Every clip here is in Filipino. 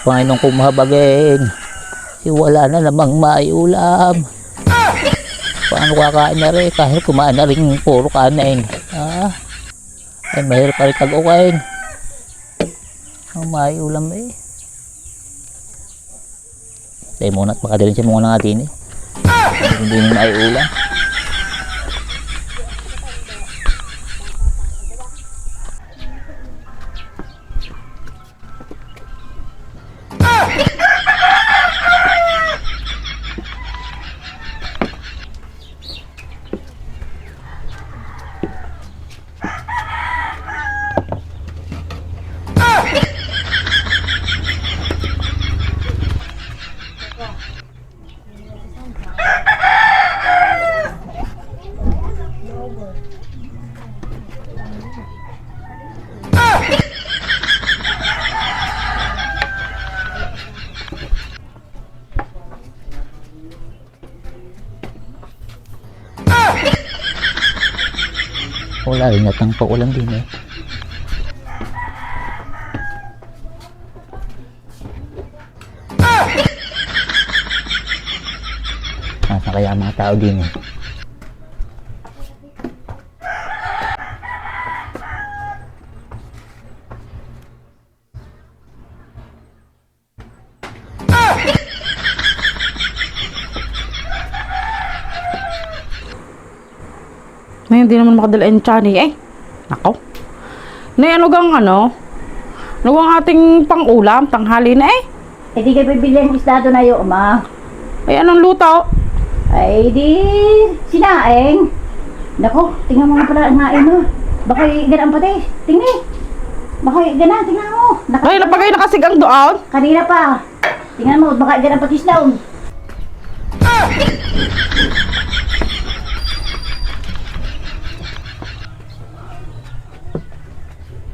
Panginoon kong mahabagin. Wala na namang maiulam. Paano kakain na rin? Kahit kumain na rin puro kanin. Ay mahirap pa rin tag-ukain. Ang maiulam eh. Tayo muna at makadirin siya muna natin eh. Hindi na maiulam. Wala rin natang paulam din eh. Nasa kaya mga tao din eh. May hindi naman makadala yung tiyan eh. Nako. Nay, ano gang ano? Ano gang ating pang-ulam, tanghali na eh? Eh di kayo bibili ng isda doon na yun, ma. Ay, anong luto? Ay di, sinaing. Nako, tingnan mo nga pala ang hain mo. Baka ganaan pati. Tingnan. Baka ganaan, tingnan mo. Ay, napagay nakasigang doon? Kanina pa. Tingnan mo, baka ganaan pati isda.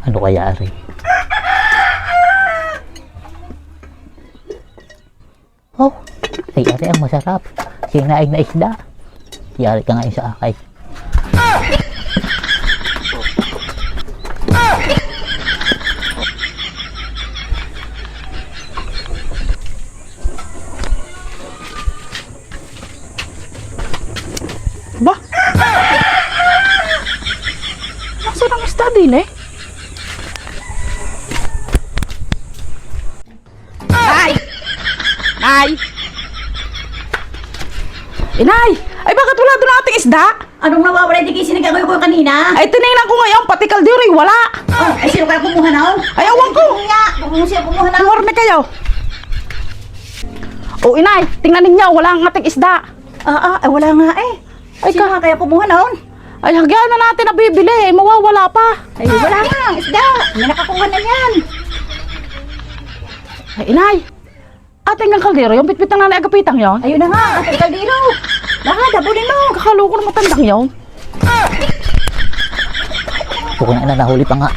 Ano kaya rin? Oh, ay ari ang masarap. Sinaing na isda. Yari ka ngayon sa akay. Ba? Nasaan ang isda din eh? Ay! Inay! Ay bakit wala doon ating isda? Anong nawawala? Di kayo sinigagoy ko kanina? Ay tinignan ko ngayon, pati kaldiroy, wala! Oh, ay sino kaya kumuha na on? Ay awan ko! Kung siya kumuha na. Suwarme kayo! O inay, tingnan ninyo, wala ang ating isda! Ay wala nga eh. Ay sino nga kaya kumuha na on? Ay hagyan na natin na bibili, mawawala pa! Ay wala nga, isda! May nakakuha na yan! Ay inay! Ating ang kaldero, yung pitpit ng nanay agapitang yon. Ayun na nga, ating kaldero! Lahat, dabulin mo! Kakalo ko na matandang yon. Pukul na nahuli pa nga.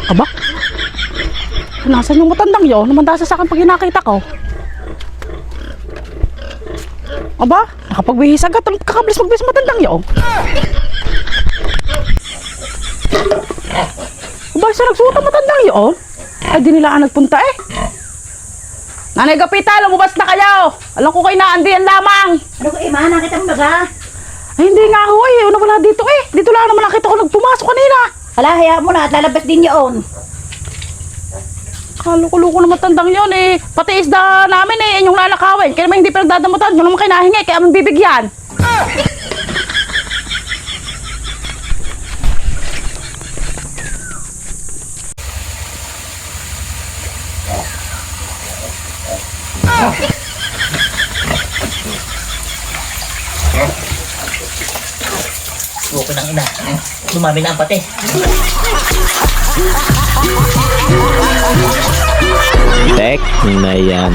Aba? Nasaan yung matandang yon? Namandasa sa akin pag nakita ko. Aba? Nakapagbihis agad. Ang kakabilis magbihis matandang yon. Aba, sa nagsuot ang matandang yon? Ay, di nila nagpunta eh. Nanay Gapita, lumabas na kayo. Alam ko kayo naandiyan lamang. Ano ko, Ima? Nakita mo ba? Ay, hindi nga ako eh. Wala dito eh. Dito lang naman nakita ko nagpumasok kanina. Hala, hayaan mo na at lalabas din yun. Kaluko-luko na matandang yun eh. Pati isda namin eh, inyong lalakawin. Kaya naman hindi pinagdadamutan. Yun naman kayo nahingi, kaya amin bibigyan. Okay ng ina. Dumami na ang pati. Tek na yan.